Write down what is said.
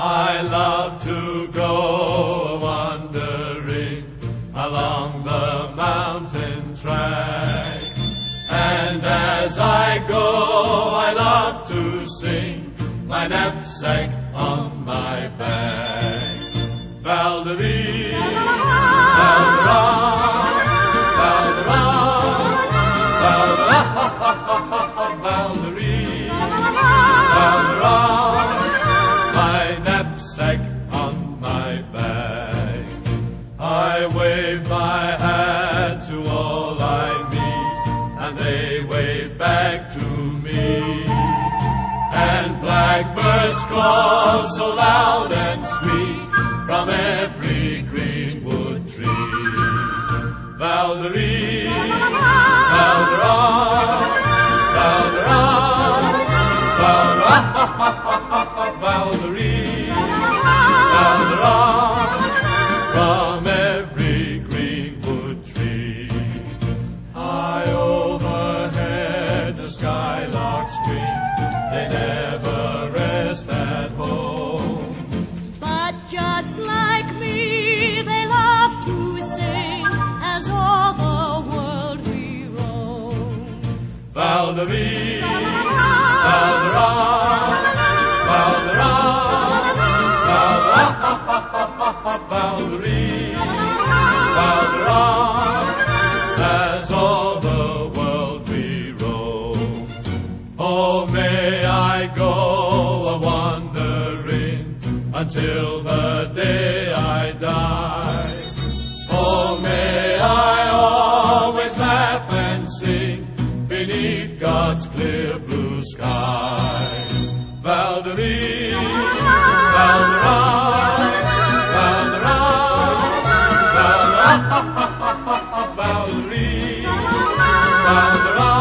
I love to go wandering along the mountain track, and as I go I love to sing my knapsack on my back. Val-de-Ree, Val-de-Ra, Val-de-Ra, Val-de-Ra, Val-de-Ree, Val-de-Ra, my knapsack on my back. I wave my hat to all I meet, and they wave back to me. And blackbirds call so loud and sweet from every greenwood tree. Val-de-Ree, Val-de-Ra, Val-de-Ra, Val-de-Ra, Val-de-Ree, Val-de-Ra, from every greenwood tree. High overhead the skylarks scream, they never rest at home. But just like me, they love to sing as all the world we roam. Val-de-Ree, Val-de-Ra, Val-de-Ra, Val-de-Ra, Val-de-Ree, Val-de-Ra, as all the world we roam. Oh, may I go a-wandering until the day I die. Oh, may I always laugh and sing beneath God's clear blue sky. Val-de-Ree, Val-de-Ra, Val-de-Ra, Val-de-Ra, Val-de-Ree, Val-de-Ra,